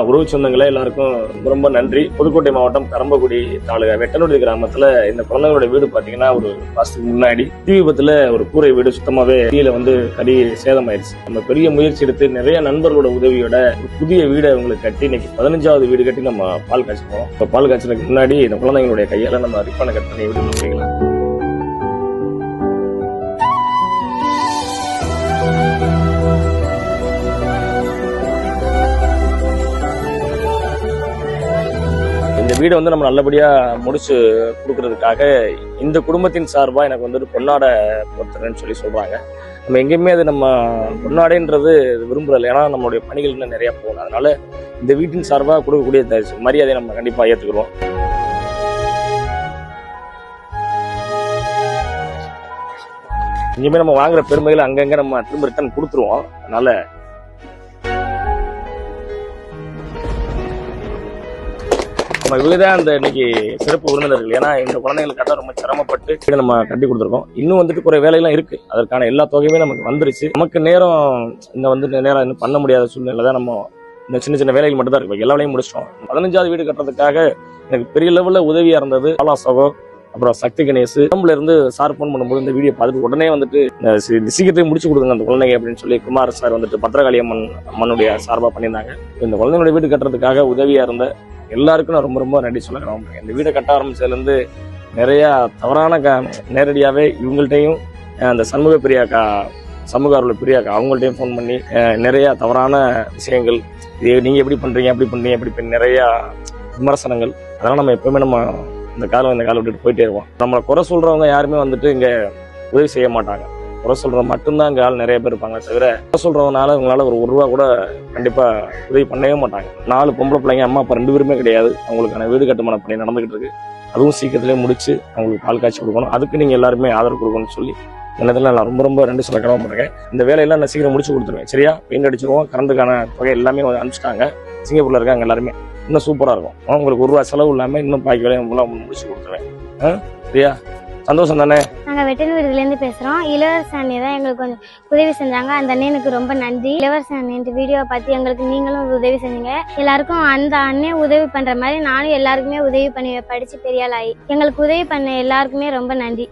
உறவு சொந்தங்களே எல்லாருக்கும் ரொம்ப ரொம்ப நன்றி. புதுக்கோட்டை மாவட்டம் கரம்பக்குடி தாலுகா வெட்டனூர் கிராமத்துல இந்த குழந்தைங்களோட வீடு பாத்தீங்கன்னா ஒரு மாசத்துக்கு முன்னாடி தீ விபத்துல ஒரு கூரை வீடு சுத்தமாவே கீழே கடி சேதமாயிருச்சு. நம்ம பெரிய முயற்சி எடுத்து நிறைய நண்பர்களோட உதவியோட புதிய வீடை உங்களுக்கு கட்டி இன்னைக்கு 15வது வீடு கட்டி நம்ம பால் காய்ச்சிப்போம். இப்போ பால் காய்ச்சலுக்கு முன்னாடி இந்த குழந்தைங்களுடைய கையால நம்ம ரிப்பனை கட் பண்ணி வீடு முடிக்கலாம். இந்த வீடை நம்ம நல்லபடியா முடிச்சு கொடுக்கறதுக்காக இந்த குடும்பத்தின் சார்பா எனக்கு பொன்னாடை பொறுத்துறேன்னு சொல்லி சொல்றாங்க. நம்ம எங்கேயுமே அது நம்ம பொன்னாடைன்றது விரும்புறதில்லை, ஏன்னா நம்மளுடைய பணிகள் இன்னும் நிறைய போகணும். அதனால இந்த வீட்டின் சார்பா கொடுக்கக்கூடிய மரியாதையை நம்ம கண்டிப்பா ஏற்றுக்கிறோம். இங்கேயுமே நம்ம வாங்குற பெருமைகளை அங்கங்க நம்ம திரும்ப ரிட்டர்ன் கொடுத்துருவோம். அதனால நம்ம இவங்கதான் அந்த இன்னைக்கு சிறப்பு விருந்தினர்கள். ஏன்னா இந்த குழந்தைங்களுக்காக ரொம்ப சிரமப்பட்டு நம்ம கட்டி கொடுத்துருக்கோம். இன்னும் குறை வேலையெல்லாம் இருக்கு, அதற்கான எல்லா தொகையுமே நமக்கு வந்துருச்சு. நமக்கு நேரம் நேரம் இன்னும் பண்ண முடியாத சூழ்நிலை தான். நம்ம இந்த சின்ன சின்ன வேலைகள் மட்டும் தான் இருக்கு, எல்லா வேலையும் முடிச்சிட்டோம். 15வது வீடு கட்டுறதுக்காக எனக்கு பெரிய லெவல்ல உதவியா இருந்தது பாலாசகோ, அப்புறம் சக்தி கணேஷ். நம்மள இருந்து சார் போன் பண்ணும்போது இந்த வீடியோ பார்த்துட்டு உடனே சீக்கிரத்தையும் முடிச்சு கொடுங்க அந்த குழந்தைங்க அப்படின்னு சொல்லி குமார் சார் பத்திரகாளி அம்மனுடைய சார்பா பண்ணியிருந்தாங்க. இந்த குழந்தைங்களுடைய வீடு கட்டுறதுக்காக உதவியா இருந்த எல்லாருக்கும் நான் ரொம்ப ரொம்ப நன்றி சொல்ல. இந்த வீடை கட்ட ஆரம்பிச்சதுலேருந்து நிறைய தவறான நேரடியாகவே இவங்கள்ட்டையும் அந்த சண்முக பிரியாக்கா, சமூக ஆர்வலர் பிரியாக்கா அவங்கள்ட்டையும் ஃபோன் பண்ணி நிறைய தவறான விஷயங்கள், நீங்கள் எப்படி பண்ணுறீங்க எப்படி நிறைய விமர்சனங்கள். அதெல்லாம் நம்ம எப்பவுமே நம்ம இந்த காலம் விட்டுட்டு போயிட்டே இருவோம். நம்மளை குறை சொல்றவங்க யாருமே இங்கே உதவி செய்ய மாட்டாங்க. குறை சொல்றவங்க மட்டும்தான் இங்கே ஆள் நிறைய பேர் இருப்பாங்க. தவிர குறை சொல்றவனால இவங்களால ஒரு ரூபா கூட கண்டிப்பா உதவி பண்ணவே மாட்டாங்க. 4 பொம்பளை பிள்ளைங்க, அம்மா அப்பா 2 பேருமே கிடையாது. அவங்களுக்கான வீடு கட்டுமான பணி நடந்துகிட்டு இருக்கு. அதுவும் சீக்கிரத்திலே முடிச்சு அவங்களுக்கு பால் காய்ச்சி கொடுக்கணும். அதுக்கு நீங்க எல்லாருமே ஆதரவு கொடுக்கணும்னு சொல்லி என்னதில் நான் ரொம்ப ரொம்ப நன்றி சொல்ல கடமைப்படுறேன். இந்த வேலையெல்லாம் நான் சீக்கிரம் முடிச்சு கொடுத்துருவேன். சரியா, பெயிண்ட் அடிச்சிருவோம். கரண்டுக்கான தொகை எல்லாமே அனுப்பிச்சிட்டாங்க. சிங்கப்பூர்ல இருக்காங்க எல்லாருமே. இன்னும் சூப்பரா இருக்கும். உங்களுக்கு 1 ரூபா செலவு இல்லாம இன்னும் பாக்கி வேலையை முடிச்சு கொடுத்துருவேன். சரியா, சந்தோஷம் தானே? நாங்க வெட்டனூர்லேருந்து பேசுறோம். இளவரசன் அண்ணி தான் எங்களுக்கு கொஞ்சம் உதவி செஞ்சாங்க. அந்த அண்ணனுக்கு ரொம்ப நன்றி. இளவரசன் அண்ணன் இந்த வீடியோவை பார்த்து எங்களுக்கு நீங்களும் உதவி செஞ்சீங்க. எல்லாருக்கும் அந்த அண்ணன் உதவி பண்ற மாதிரி நானும் எல்லாருக்குமே உதவி பண்ணி படிச்சு பெரிய ஆள் ஆகி எங்களுக்கு உதவி பண்ண எல்லாருக்குமே ரொம்ப நன்றி.